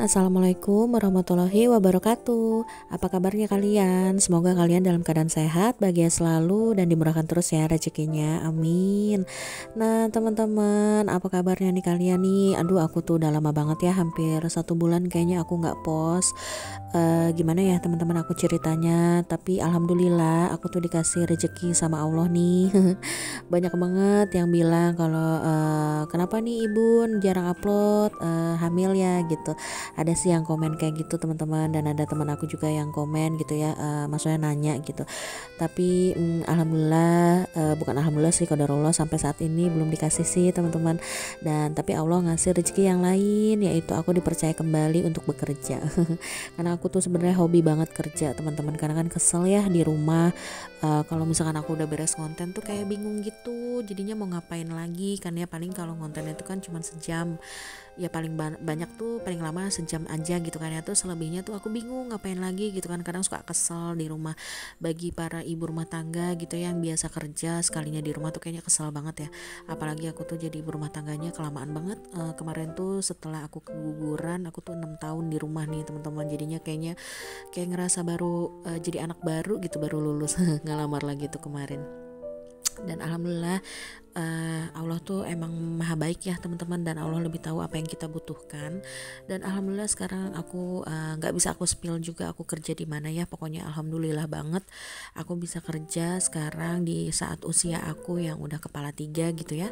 Assalamualaikum warahmatullahi wabarakatuh. Apa kabarnya kalian? Semoga kalian dalam keadaan sehat, bahagia selalu, dan dimurahkan terus ya rezekinya. Amin. Nah teman-teman, apa kabarnya nih kalian nih? Aduh, aku tuh udah lama banget ya, hampir 1 bulan kayaknya aku nggak post. Gimana ya teman-teman aku ceritanya? Tapi alhamdulillah aku tuh dikasih rezeki sama Allah nih. Banyak banget yang bilang kalau kenapa nih Ibu jarang upload, hamil ya gitu. Ada sih yang komen kayak gitu teman-teman, dan ada teman aku juga yang komen gitu ya, maksudnya nanya gitu. Tapi alhamdulillah, bukan alhamdulillah sih, qadarullah sampai saat ini belum dikasih sih teman-teman. Dan tapi Allah ngasih rezeki yang lain, yaitu aku dipercaya kembali untuk bekerja. Karena aku tuh sebenarnya hobi banget kerja teman-teman, karena kan kesel ya di rumah. Kalau misalkan aku udah beres konten tuh kayak bingung gitu, jadinya mau ngapain lagi kan ya. Paling kalau konten itu kan cuma sejam ya, paling banyak tuh paling lama sejam aja gitu kan ya. Terus selebihnya tuh aku bingung ngapain lagi gitu kan, kadang suka kesel di rumah. Bagi para ibu rumah tangga gitu ya, yang biasa kerja sekalinya di rumah tuh kayaknya kesel banget ya. Apalagi aku tuh jadi ibu rumah tangganya kelamaan banget. Kemarin tuh setelah aku keguguran, aku tuh 6 tahun di rumah nih teman-teman. Jadinya kayaknya kayak ngerasa baru jadi anak baru gitu, baru lulus ngelamar lagi tuh kemarin. Dan alhamdulillah, Allah tuh emang maha baik ya teman-teman, dan Allah lebih tahu apa yang kita butuhkan. Dan alhamdulillah sekarang aku nggak bisa aku spill juga aku kerja di mana ya. Pokoknya alhamdulillah banget aku bisa kerja sekarang di saat usia aku yang udah kepala 3 gitu ya.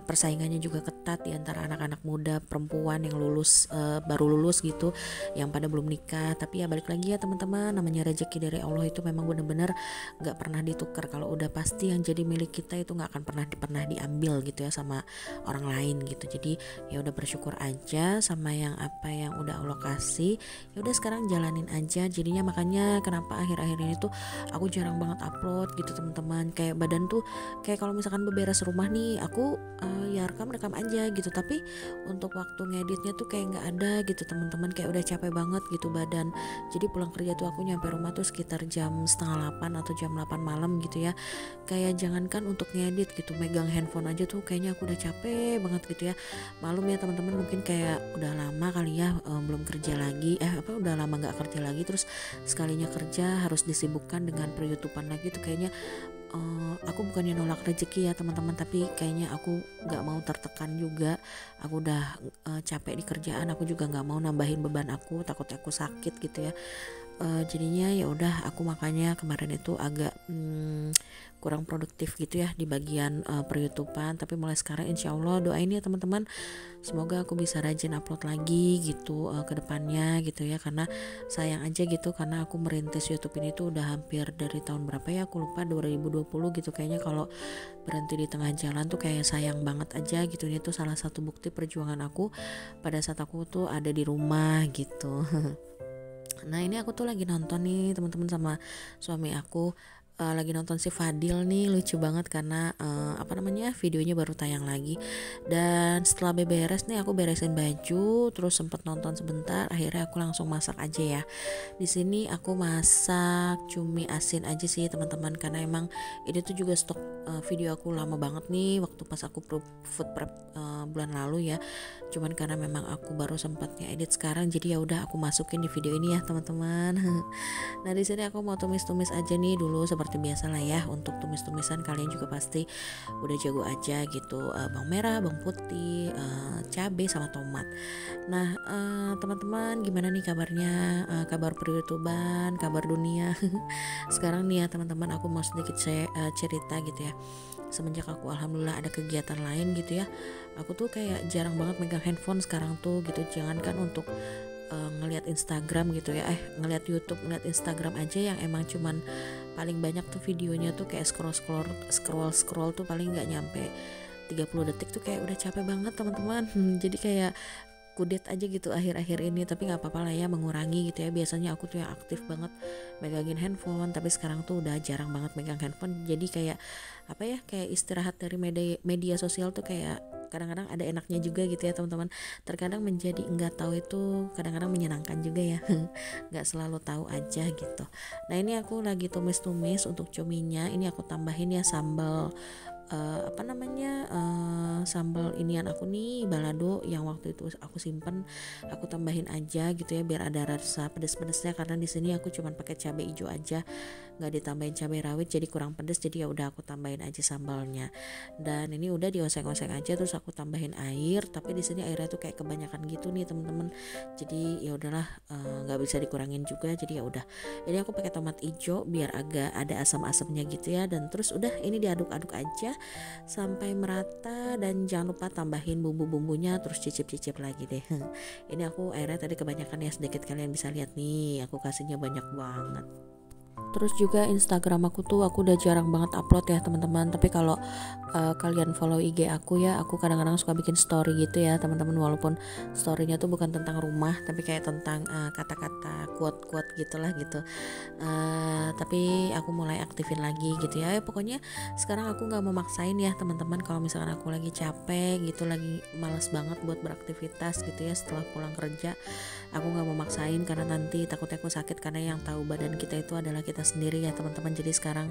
Persaingannya juga ketat di antara anak-anak muda perempuan yang lulus, baru lulus gitu, yang pada belum nikah. Tapi ya balik lagi ya teman-teman, namanya rezeki dari Allah itu memang benar-benar nggak pernah ditukar. Kalau udah pasti yang jadi milik kita itu nggak akan pernah diambil gitu ya sama orang lain gitu. Jadi ya udah bersyukur aja sama yang apa yang udah Allah kasih. Ya udah sekarang jalanin aja. Jadinya makanya kenapa akhir-akhir ini tuh aku jarang banget upload gitu teman-teman. Kayak badan tuh kayak kalau misalkan beberes rumah nih, aku ya rekam aja gitu. Tapi untuk waktu ngeditnya tuh kayak nggak ada gitu teman-teman. Kayak udah capek banget gitu badan. Jadi pulang kerja tuh aku nyampe rumah tuh sekitar jam setengah 8 atau jam 8 malam gitu ya. Kayak jangankan untuk ngedit gitu, megang handphone aja tuh kayaknya aku udah capek banget gitu ya. Malum ya teman-teman, mungkin kayak udah lama kali ya belum kerja lagi, udah lama nggak kerja lagi, terus sekalinya kerja harus disibukkan dengan per-YouTubean lagi tuh kayaknya. Aku bukannya nolak rezeki ya teman-teman, tapi kayaknya aku nggak mau tertekan juga. Aku udah capek di kerjaan, aku juga nggak mau nambahin beban aku, takut aku sakit gitu ya. Jadinya ya udah aku makanya kemarin itu agak kurang produktif gitu ya di bagian per-YouTubean. Tapi mulai sekarang insya Allah doain ya teman-teman, semoga aku bisa rajin upload lagi gitu ke depannya gitu ya. Karena sayang aja gitu, karena aku merintis YouTube ini tuh udah hampir dari tahun berapa ya, aku lupa, 2020 gitu kayaknya. Kalau berhenti di tengah jalan tuh kayak sayang banget aja gitu. Ini tuh salah satu bukti perjuangan aku pada saat aku tuh ada di rumah gitu. Nah ini aku tuh lagi nonton nih teman-teman sama suami aku, lagi nonton si Fadil nih, lucu banget karena videonya baru tayang lagi. Dan setelah beberes nih, aku beresin baju, terus sempet nonton sebentar, akhirnya aku langsung masak aja ya. Di sini aku masak cumi asin aja sih teman-teman, karena emang ini tuh juga stok video aku lama banget nih waktu pas aku food prep bulan lalu ya. Cuman karena memang aku baru sempatnya edit sekarang, jadi ya udah aku masukin di video ini ya teman-teman. Nah di sini aku mau tumis-tumis aja nih dulu seperti biasa lah ya. Untuk tumis-tumisan kalian juga pasti udah jago aja gitu, bawang merah, bawang putih, cabai sama tomat. Nah teman-teman gimana nih kabarnya, kabar per-YouTubean, kabar dunia. Sekarang nih ya teman-teman, aku mau sedikit cerita gitu ya. Semenjak aku alhamdulillah ada kegiatan lain gitu ya, aku tuh kayak jarang banget megang handphone sekarang tuh gitu. Jangankan untuk ngelihat Instagram gitu ya, ngelihat YouTube, ngelihat Instagram aja yang emang cuman paling banyak tuh videonya tuh kayak scroll tuh paling nggak nyampe 30 detik tuh kayak udah capek banget teman-teman. Jadi kayak kudet aja gitu akhir-akhir ini, tapi nggak apa-apa lah ya, mengurangi gitu ya. Biasanya aku tuh yang aktif banget megangin handphone, tapi sekarang tuh udah jarang banget megang handphone. Jadi kayak kayak istirahat dari media sosial tuh kayak kadang-kadang ada enaknya juga gitu ya teman-teman. Terkadang menjadi enggak tahu itu kadang-kadang menyenangkan juga ya. Nggak selalu tahu aja gitu. Nah ini aku lagi tumis-tumis untuk cuminya. Ini aku tambahin ya sambal apa namanya, sambal inian aku nih, balado yang waktu itu aku simpen, aku tambahin aja gitu ya biar ada rasa pedes-pedesnya, karena di sini aku cuman pakai cabai hijau aja, nggak ditambahin cabai rawit jadi kurang pedes, jadi ya udah aku tambahin aja sambalnya. Dan ini udah dioseng-oseng aja, terus aku tambahin air, tapi di sini airnya tuh kayak kebanyakan gitu nih teman-teman, jadi ya udahlah, nggak bisa dikurangin juga, jadi ya udah ini aku pakai tomat hijau biar agak ada asam-asamnya gitu ya. Dan terus udah ini diaduk-aduk aja sampai merata, dan jangan lupa tambahin bumbu-bumbunya, terus cicip-cicip lagi deh. Ini aku airnya tadi kebanyakan ya, sedikit kalian bisa lihat nih, aku kasihnya banyak banget. Terus juga Instagram aku tuh aku udah jarang banget upload ya teman-teman. Tapi kalau kalian follow IG aku ya, aku kadang-kadang suka bikin story gitu ya teman-teman. Walaupun storynya tuh bukan tentang rumah, tapi kayak tentang kata-kata quote-quote gitulah gitu. Tapi aku mulai aktifin lagi gitu ya. Pokoknya sekarang aku nggak memaksain ya teman-teman. Kalau misalkan aku lagi capek gitu, lagi malas banget buat beraktivitas gitu ya setelah pulang kerja, aku nggak memaksain karena nanti takutnya aku sakit, karena yang tahu badan kita itu adalah kita sendiri ya teman-teman. Jadi sekarang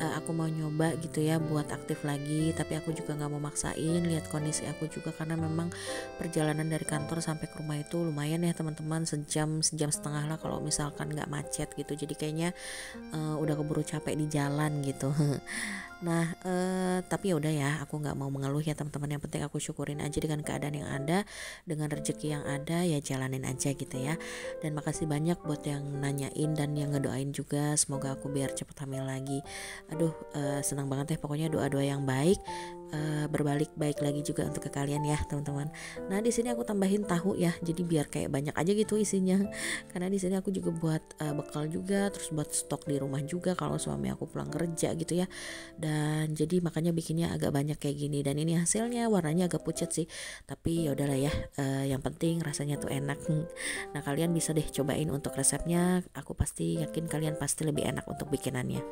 aku mau nyoba gitu ya buat aktif lagi, tapi aku juga nggak mau maksain, lihat kondisi aku juga, karena memang perjalanan dari kantor sampai ke rumah itu lumayan ya teman-teman, sejam setengah lah kalau misalkan nggak macet gitu. Jadi kayaknya udah keburu capek di jalan gitu. Nah, tapi ya udah ya, aku nggak mau mengeluh ya teman-teman. Yang penting aku syukurin aja dengan keadaan yang ada, dengan rezeki yang ada, ya jalanin aja gitu ya. Dan makasih banyak buat yang nanyain dan yang ngedoain juga, semoga aku biar cepet hamil lagi. Aduh, senang banget ya, pokoknya doa-doa yang baik berbalik baik lagi juga untuk ke kalian ya teman-teman. Nah di sini aku tambahin tahu ya, jadi biar kayak banyak aja gitu isinya. Karena di sini aku juga buat bekal juga, terus buat stok di rumah juga kalau suami aku pulang kerja gitu ya. Dan jadi makanya bikinnya agak banyak kayak gini. Dan ini hasilnya warnanya agak pucat sih, tapi ya udahlah ya, yang penting rasanya tuh enak. Nah kalian bisa deh cobain untuk resepnya, aku pasti yakin kalian pasti lebih enak untuk bikinannya.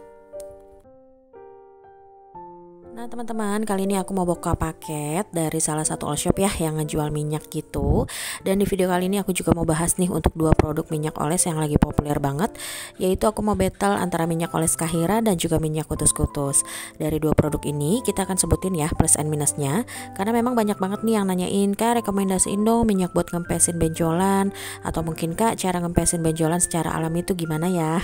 Nah teman-teman, kali ini aku mau buka paket dari salah satu all shop ya yang ngejual minyak gitu. Dan di video kali ini aku juga mau bahas nih untuk dua produk minyak oles yang lagi populer banget, yaitu aku mau battle antara minyak oles Kahira dan juga minyak kutus-kutus. Dari dua produk ini kita akan sebutin ya plus and minusnya, karena memang banyak banget nih yang nanyain, Kak rekomendasiin dong minyak buat ngempesin benjolan, atau mungkin Kak cara ngempesin benjolan secara alami itu gimana ya.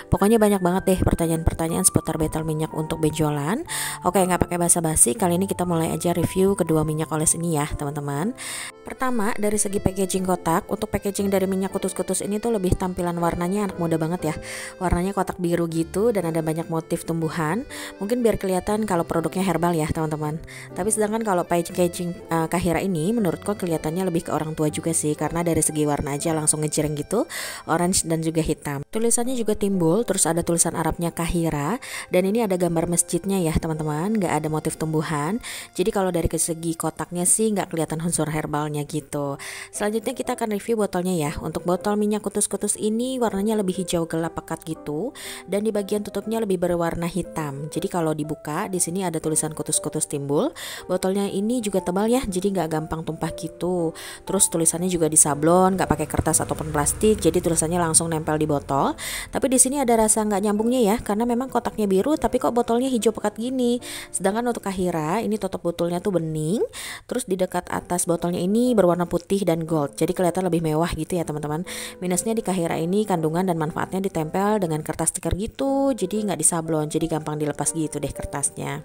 Pokoknya banyak banget deh pertanyaan-pertanyaan seputar battle minyak untuk benjolan. Oke, nggak pakai basa-basi, kali ini kita mulai aja review kedua minyak oles ini ya teman-teman. Pertama, dari segi packaging kotak, untuk packaging dari minyak kutus-kutus ini tuh lebih tampilan warnanya anak muda banget ya. Warnanya kotak biru gitu dan ada banyak motif tumbuhan. Mungkin biar kelihatan kalau produknya herbal ya teman-teman. Tapi sedangkan kalau packaging Kahira ini menurutku kelihatannya lebih ke orang tua juga sih, karena dari segi warna aja langsung ngejreng gitu, orange dan juga hitam. Tulisannya juga timbul, terus ada tulisan Arabnya Kahira, dan ini ada gambar masjidnya ya teman-teman, nggak ada motif tumbuhan. Jadi kalau dari segi kotaknya sih nggak kelihatan unsur herbalnya gitu. Selanjutnya kita akan review botolnya ya. Untuk botol minyak kutus-kutus ini warnanya lebih hijau gelap pekat gitu, dan di bagian tutupnya lebih berwarna hitam. Jadi kalau dibuka di sini ada tulisan kutus-kutus timbul. Botolnya ini juga tebal ya, jadi nggak gampang tumpah gitu. Terus tulisannya juga di sablon, nggak pakai kertas ataupun plastik, jadi tulisannya langsung nempel di botol. Tapi di sini ada rasa nggak nyambungnya ya, karena memang kotaknya biru tapi kok botolnya hijau pekat gini. Sedangkan untuk Kahira ini tutup botolnya tuh bening, terus di dekat atas botolnya ini berwarna putih dan gold, jadi kelihatan lebih mewah gitu ya teman-teman. Minusnya di Kahira ini kandungan dan manfaatnya ditempel dengan kertas stiker gitu, jadi nggak disablon, jadi gampang dilepas gitu deh kertasnya.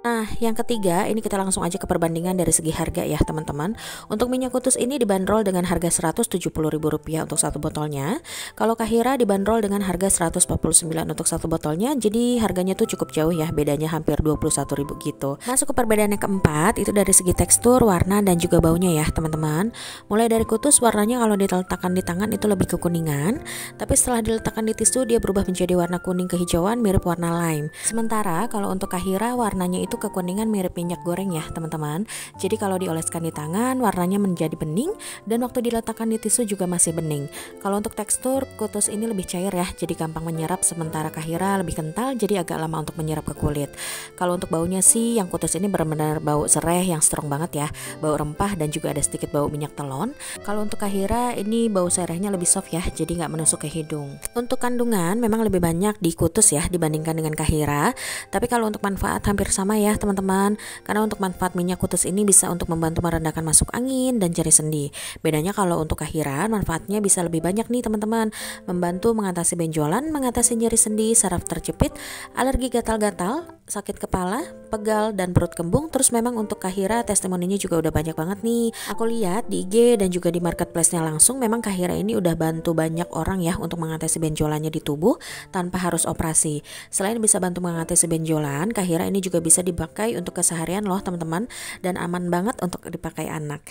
Nah, yang ketiga, ini kita langsung aja ke perbandingan dari segi harga ya teman-teman. Untuk minyak kutus ini dibanderol dengan harga Rp170.000 untuk satu botolnya. Kalau Kahira dibanderol dengan harga Rp149 untuk satu botolnya. Jadi harganya tuh cukup jauh ya, bedanya hampir Rp21.000 gitu. Masuk ke perbedaan yang keempat, itu dari segi tekstur, warna, dan juga baunya ya teman-teman. Mulai dari kutus, warnanya kalau diletakkan di tangan itu lebih kekuningan, tapi setelah diletakkan di tisu dia berubah menjadi warna kuning kehijauan mirip warna lime. Sementara kalau untuk Kahira warnanya itu kekuningan mirip minyak goreng ya teman-teman. Jadi kalau dioleskan di tangan warnanya menjadi bening, dan waktu diletakkan di tisu juga masih bening. Kalau untuk tekstur, kutus ini lebih cair ya, jadi gampang menyerap, sementara Kahira lebih kental, jadi agak lama untuk menyerap ke kulit. Kalau untuk baunya sih yang kutus ini benar-benar bau sereh yang strong banget ya, bau rempah dan juga ada sedikit bau minyak telon. Kalau untuk Kahira ini bau serehnya lebih soft ya, jadi nggak menusuk ke hidung. Untuk kandungan memang lebih banyak di kutus ya dibandingkan dengan Kahira, tapi kalau untuk manfaat hampir sama ya teman-teman, karena untuk manfaat minyak kutus ini bisa untuk membantu merendahkan masuk angin dan nyeri sendi. Bedanya kalau untuk Kahira, manfaatnya bisa lebih banyak nih teman-teman, membantu mengatasi benjolan, mengatasi nyeri sendi, saraf terjepit, alergi gatal-gatal, sakit kepala, pegal, dan perut kembung. Terus memang untuk Kahira testimoninya juga udah banyak banget nih. Aku lihat di IG dan juga di marketplace-nya langsung, memang Kahira ini udah bantu banyak orang ya untuk mengatasi benjolannya di tubuh tanpa harus operasi. Selain bisa bantu mengatasi benjolan, Kahira ini juga bisa dipakai untuk keseharian loh teman-teman, dan aman banget untuk dipakai anak.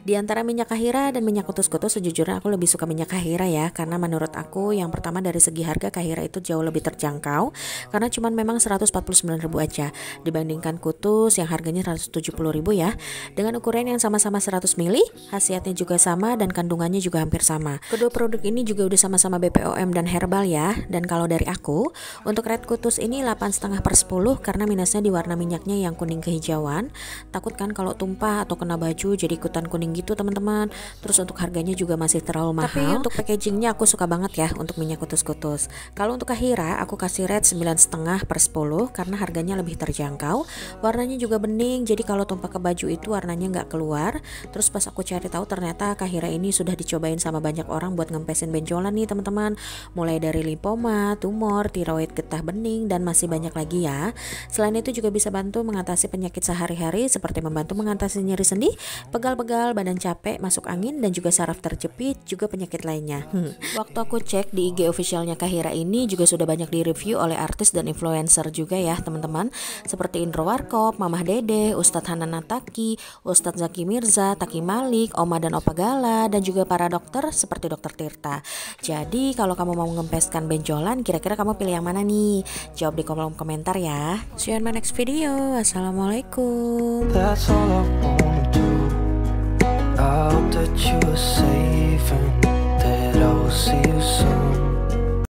Di antara minyak Kahira dan minyak kutus-kutus, sejujurnya aku lebih suka minyak Kahira ya, karena menurut aku yang pertama dari segi harga Kahira itu jauh lebih terjangkau, karena cuman memang 149.000 aja dibandingkan kutus yang harganya 170.000 ya. Dengan ukuran yang sama-sama 100 ml, khasiatnya juga sama dan kandungannya juga hampir sama. Kedua produk ini juga udah sama-sama BPOM dan herbal ya. Dan kalau dari aku, untuk red kutus ini 8,5/10 karena minusnya di warna minyaknya yang kuning kehijauan. Takut kan kalau tumpah atau kena baju jadi ikutan kuning gitu teman-teman. Terus untuk harganya juga masih terlalu mahal. Tapi untuk packagingnya aku suka banget ya untuk minyak kutus-kutus. Kalau untuk Kahira aku kasih red 9,5/10 karena harganya lebih terjangkau. Warnanya juga bening, jadi kalau tumpah ke baju itu warnanya nggak keluar. Terus pas aku cari tahu ternyata Kahira ini sudah dicobain sama banyak orang buat ngempesin benjolan nih teman-teman. Mulai dari limfoma, tumor, tiroid, getah bening, dan masih banyak lagi ya. Selain itu juga bisa bantu mengatasi penyakit sehari-hari seperti membantu mengatasi nyeri sendi, pegal-pegal, badan capek, masuk angin, dan juga saraf terjepit, juga penyakit lainnya. Waktu aku cek di IG officialnya Kahira ini juga sudah banyak direview oleh artis dan influencer juga ya teman-teman, seperti Indro Warkop, Mamah Dede, Ustadz Hanan Nataki, Ustadz Zaki Mirza, Taki Malik, Oma dan Opa Gala, dan juga para dokter seperti Dokter Tirta. Jadi kalau kamu mau mengempeskan benjolan, kira-kira kamu pilih yang mana nih? Jawab di kolom komentar ya. See you on my next video. Assalamualaikum. That's all I wanna do. I hope that you are safe and that I will see you soon.